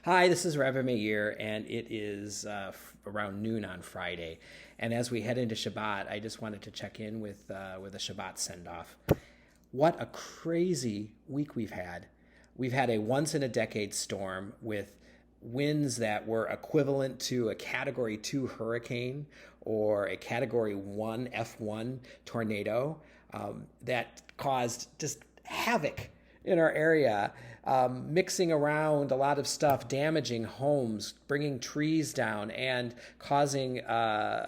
Hi, this is Rabbi Meir, and it is around noon on Friday. And as we head into Shabbat, I just wanted to check in with a Shabbat Send Off. What a crazy week we've had. We've had a once-in-a-decade storm with winds that were equivalent to a Category 2 hurricane or a Category 1 F1 tornado that caused just havoc in our area, mixing around a lot of stuff, damaging homes, bringing trees down, and causing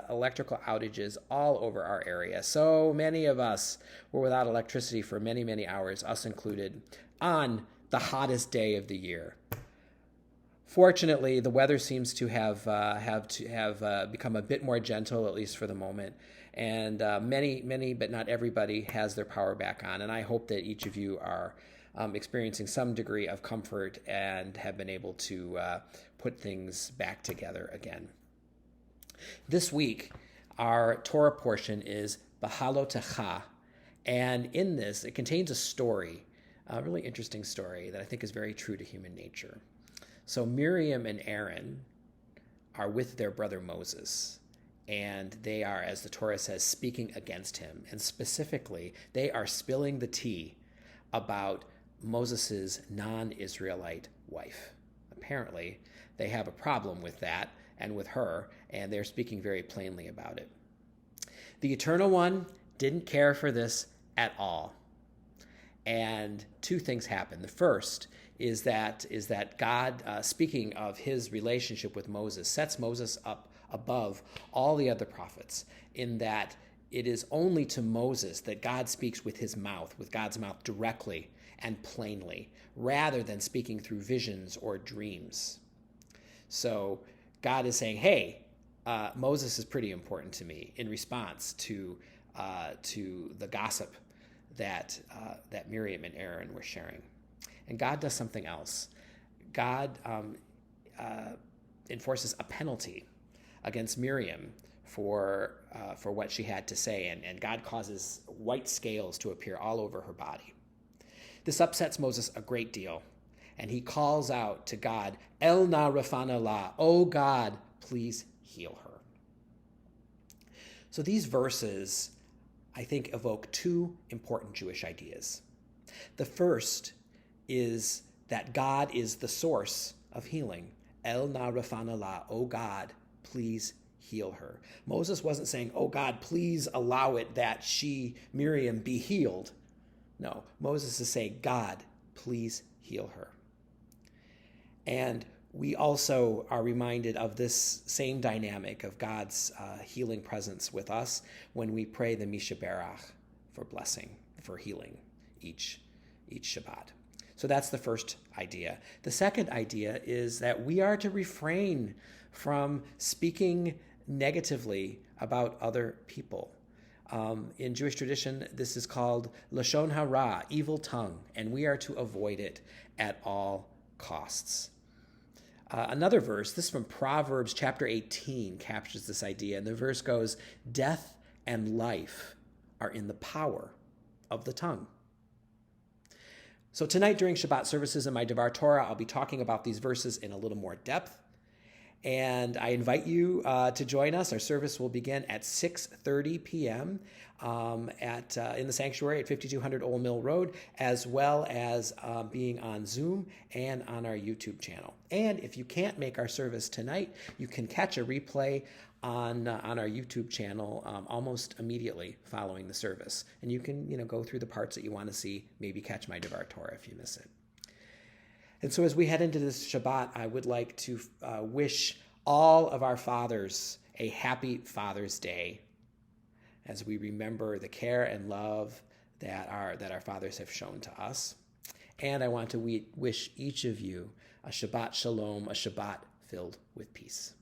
electrical outages all over our area. So many of us were without electricity for many, many hours, us included, on the hottest day of the year. Fortunately, the weather seems to have become a bit more gentle, at least for the moment. And many, but not everybody, has their power back on. And I hope that each of you are experiencing some degree of comfort and have been able to put things back together again. This week, our Torah portion is Beha'alotcha. And in this, it contains a story, a really interesting story that I think is very true to human nature. So Miriam and Aaron are with their brother Moses, and they are, as the Torah says, speaking against him. And specifically, they are spilling the tea about Moses' non-Israelite wife. Apparently, they have a problem with that and with her, and they're speaking very plainly about it. The Eternal One didn't care for this at all. And two things happen. The first is that God, speaking of his relationship with Moses, sets Moses up above all the other prophets, in that it is only to Moses that God speaks with his mouth, with God's mouth directly and plainly, rather than speaking through visions or dreams. So God is saying, hey, Moses is pretty important to me, in response to the gossip that Miriam and Aaron were sharing. And God does something else. God enforces a penalty against Miriam for what she had to say, and God causes white scales to appear all over her body. This upsets Moses a great deal, and he calls out to God, El na rafana la, oh God, please heal her. So these verses, I think, evoke two important Jewish ideas. The first is that God is the source of healing. El na rafana la, oh God, please heal her. Moses wasn't saying, oh God, please allow it that Miriam, be healed. No, Moses is saying, God, please heal her. And we also are reminded of this same dynamic of God's healing presence with us when we pray the Mishaberach for blessing, for healing each Shabbat. So that's the first idea. The second idea is that we are to refrain from speaking negatively about other people. In Jewish tradition, this is called Lashon Hara, evil tongue, and we are to avoid it at all costs. Another verse, this is from Proverbs chapter 18, captures this idea. And the verse goes, death and life are in the power of the tongue. So tonight during Shabbat services in my Devar Torah, I'll be talking about these verses in a little more depth. And I invite you to join us. Our service will begin at 6:30 p.m. In the sanctuary at 5200 Old Mill Road, as well as being on Zoom and on our YouTube channel. And if you can't make our service tonight, you can catch a replay on our YouTube channel almost immediately following the service. And you can go through the parts that you want to see, maybe catch my Devar Torah if you miss it. And so as we head into this Shabbat, I would like to wish all of our fathers a happy Father's Day as we remember the care and love that our fathers have shown to us. And I want to wish each of you a Shabbat Shalom, a Shabbat filled with peace.